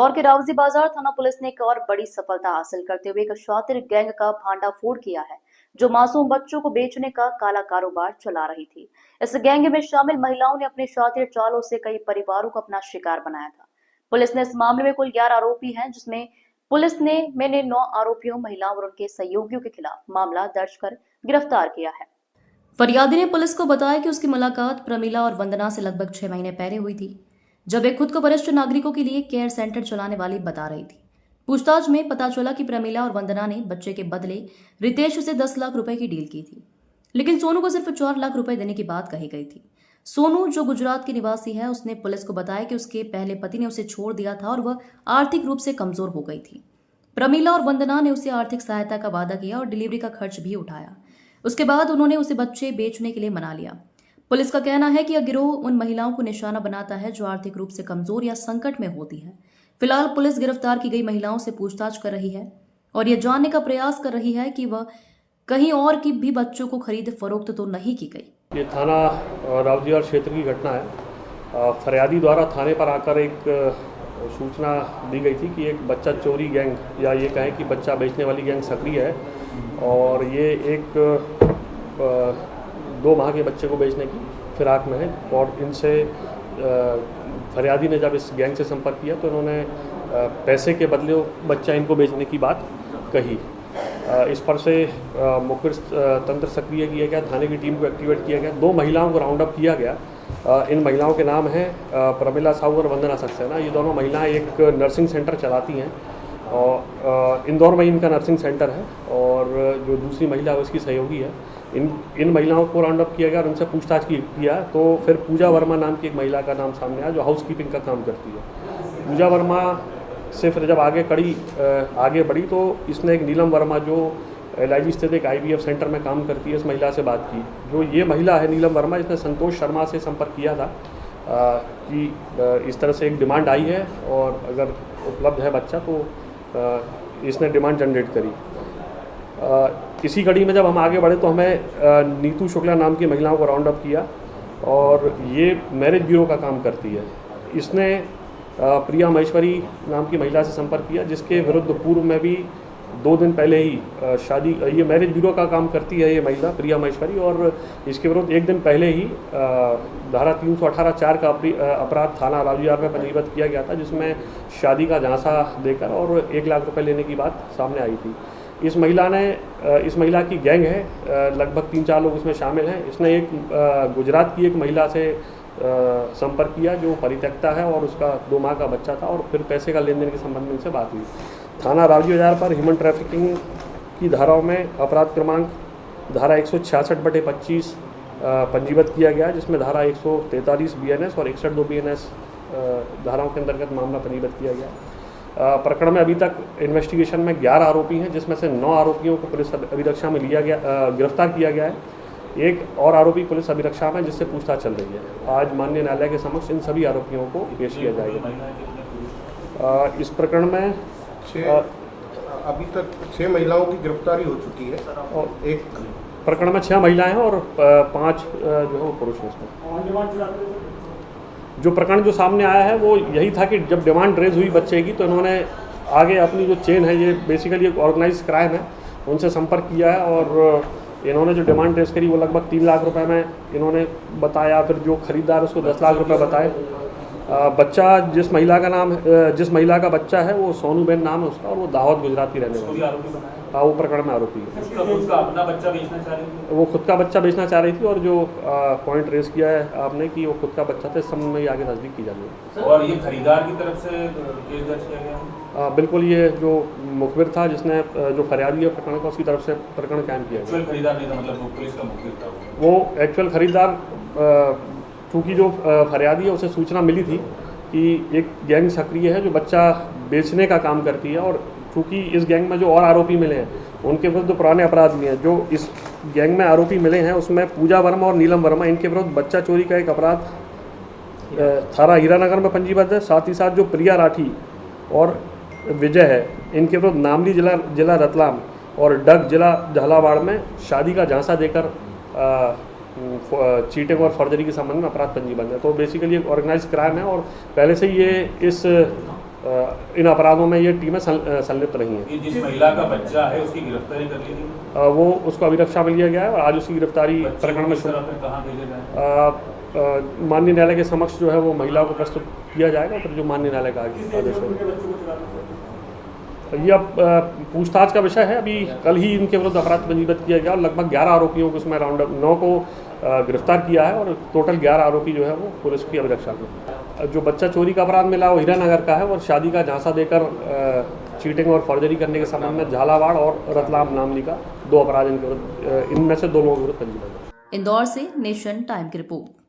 इंदौर के रावजी बाजार थाना पुलिस ने एक और बड़ी सफलता हासिल करते हुए एक शातिर गैंग का भांडाफोड़ किया है, जो मासूम बच्चों को बेचने का काला कारोबार चला रही थी। इस गैंग में शामिल महिलाओं ने अपने शातिर चालों से कई परिवारों को अपना शिकार बनाया था। पुलिस ने इस मामले में कुल 11 आरोपी हैं, जिसमें पुलिस ने 9 आरोपियों, महिलाओं और उनके सहयोगियों के खिलाफ मामला दर्ज कर गिरफ्तार किया है। फरियादी ने पुलिस को बताया कि उसकी मुलाकात प्रमीला और वंदना से लगभग 6 महीने पहले हुई थी, जब वे खुद को वरिष्ठ नागरिकों के लिए केयर सेंटर चलाने वाली बता रही थी। पूछताछ में पता चला कि प्रमीला और वंदना ने बच्चे के बदले रितेश से 10 लाख रुपए की डील की थी, लेकिन सोनू को सिर्फ 4 लाख रुपए देने की बात कही गई थी। सोनू, जो गुजरात के निवासी है, उसने पुलिस को बताया कि उसके पहले पति ने उसे छोड़ दिया था और वह आर्थिक रूप से कमजोर हो गई थी। प्रमीला और वंदना ने उसे आर्थिक सहायता का वादा किया और डिलीवरी का खर्च भी उठाया। उसके बाद उन्होंने उसे बच्चे बेचने के लिए मना लिया। पुलिस का कहना है कि यह गिरोह उन महिलाओं को निशाना बनाता है जो आर्थिक रूप से कमजोर या संकट में होती है। फिलहाल पुलिस गिरफ्तार की गई महिलाओं से पूछताछ कर रही है और यह जानने का प्रयास कर रही है कि वह कहीं और की भी बच्चों को खरीद फरोख्त तो नहीं की गई। ये थाना रावजीबाजार क्षेत्र की घटना है। फरियादी द्वारा थाने पर आकर एक सूचना दी गई थी कि एक बच्चा चोरी गैंग, या ये कहें कि बच्चा बेचने वाली गैंग सक्रिय है और ये एक 2 माह के बच्चे को बेचने की फिराक में है। और इनसे फरियादी ने जब इस गैंग से संपर्क किया तो इन्होंने पैसे के बदले बच्चा इनको बेचने की बात कही। इस पर से मुखबिर तंत्र सक्रिय किया गया, थाने की टीम को एक्टिवेट किया गया, 2 महिलाओं को राउंड अप किया गया। इन महिलाओं के नाम हैं प्रमिला साहू और वंदना सक्सेना। ये दोनों महिलाएं एक नर्सिंग सेंटर चलाती हैं और इंदौर में इनका नर्सिंग सेंटर है, और जो दूसरी महिला है उसकी सहयोगी है। इन महिलाओं को राउंड अप किया गया और उनसे पूछताछ किया तो फिर पूजा वर्मा नाम की एक महिला का नाम सामने आया, जो हाउस कीपिंग का काम करती है। पूजा वर्मा से फिर जब आगे बढ़ी तो इसने एक नीलम वर्मा, जो LIG स्थित एक IVF सेंटर में काम करती है, इस महिला से बात की। जो ये महिला है नीलम वर्मा, इसने संतोष शर्मा से संपर्क किया था कि इस तरह से एक डिमांड आई है और अगर उपलब्ध है बच्चा तो इसने डिमांड जनरेट करी। इसी कड़ी में जब हम आगे बढ़े तो हमें नीतू शुक्ला नाम की महिलाओं को राउंड अप किया और ये मैरिज ब्यूरो का काम करती है। इसने प्रिया महेश्वरी नाम की महिला से संपर्क किया, जिसके विरुद्ध पूर्व में भी 2 दिन पहले ही ये मैरिज ब्यूरो का काम करती है ये महिला प्रिया महेश्वरी, और इसके विरुद्ध 1 दिन पहले ही धारा 318(4) का अपराध थाना रावजीबाजार में पंजीबद्ध किया गया था, जिसमें शादी का झांसा देकर और 1 लाख रुपए लेने की बात सामने आई थी। इस महिला की गैंग है, लगभग 3-4 लोग इसमें शामिल हैं। इसने एक गुजरात की एक महिला से संपर्क किया जो परित्यक्ता है और उसका 2 माह का बच्चा था, और फिर पैसे का लेन देन के संबंध में इनसे बात हुई। थाना रावजीबाजार पर ह्यूमन ट्रैफिकिंग की धाराओं में अपराध क्रमांक धारा 166/25 पंजीबद्ध किया गया, जिसमें धारा 143 BNS और 61(2) BNS धाराओं के अंतर्गत मामला पंजीबद्ध किया गया। प्रकरण में अभी तक इन्वेस्टिगेशन में 11 आरोपी हैं, जिसमें से 9 आरोपियों को पुलिस अभिरक्षा में गिरफ्तार किया गया है। एक और आरोपी पुलिस अभिरक्षा में, जिससे पूछताछ चल रही है। आज माननीय न्यायालय के समक्ष इन सभी आरोपियों को पेश किया जाएगा। इस प्रकरण में अभी तक 6 महिलाओं की गिरफ्तारी हो चुकी है और एक प्रकरण में 6 महिलाएं हैं और 5 जो है वो पुरुष हैं। इसमें जो प्रकरण जो सामने आया है वो यही था कि जब डिमांड रेज हुई बच्चे की तो इन्होंने आगे अपनी जो चेन है, ये बेसिकली एक ऑर्गेनाइज क्राइम है, उनसे संपर्क किया है और इन्होंने जो डिमांड रेज करी वो लगभग 3 लाख रुपए में इन्होंने बताया। फिर जो खरीदार उसको 10 लाख रुपए बताए। बच्चा जिस महिला का बच्चा है वो सोनू बेन नाम है उसका, और वो दाहोद गुजरात की रहने वाली है। हाँ, वो प्रकरण में आरोपी है। उसका अपना बच्चा बेचना चाह रही थी, वो खुद का बच्चा बेचना चाह रही थी, और जो पॉइंट रेज किया है आपने कि वो खुद का बच्चा था, इस संबंध में आगे तस्दीक की जानी है। और ये खरीदार की तरफ से केस दर्ज किया गया है? बिल्कुल, ये जो मुखबिर था, जिसने जो फरियादी है प्रकरण का, उसकी तरफ से प्रकरण कायम किया गया। खरीदार नहीं था, मतलब पुलिस का मुखबिर था वो एक्चुअल खरीदार, चूँकि जो फरियादी है उसे सूचना मिली थी कि एक गैंग सक्रिय है जो बच्चा बेचने का काम करती है, और चूँकि इस गैंग में जो और आरोपी मिले हैं उनके विरुद्ध पुराने अपराध भी हैं। जो इस गैंग में आरोपी मिले हैं उसमें पूजा वर्मा और नीलम वर्मा, इनके विरुद्ध बच्चा चोरी का एक अपराध थाना हीरानगर में पंजीबद्ध है। साथ ही साथ जो प्रिया राठी और विजय है, इनके विरुद्ध नामली जिला रतलाम और डग जिला झालावाड़ में शादी का झांसा देकर चीटिंग और फर्जरी के संबंध में अपराध पंजीबद्ध है। तो बेसिकली एक ऑर्गेनाइज क्राइम है और पहले से ये इस इन अपराधों में ये टीमें संलिप्त रही हैं। ये जिस महिला का बच्चा है उसकी गिरफ्तारी कर ली गई, वो उसको अभिरक्षा में लिया गया है और आज उसकी गिरफ्तारी प्रकरण में कहाँ भेजे जाए? माननीय न्यायालय के समक्ष जो है वो महिला को प्रस्तुत किया जाएगा, फिर जो माननीय न्यायालय का आदेश होगा। ये अब पूछताछ का विषय है। अभी कल ही इनके विरुद्ध अपराध पंजीबद्ध किया गया और लगभग 11 आरोपियों को इसमें राउंड अप 9 को गिरफ्तार किया है और टोटल 11 आरोपी जो है वो पुलिस की अभिरक्षा में। जो बच्चा चोरी का अपराध मिला वो हीरानगर का है और शादी का झांसा देकर चीटिंग और फॉर्जरी करने के संबंध में झालावाड़ और रतलाम नामनी का 2 अपराध इनके विरुद्ध, इनमें से 2 लोगों के विरुद्ध पंजीबद्ध है। इंदौर से नेशन टाइम की रिपोर्ट।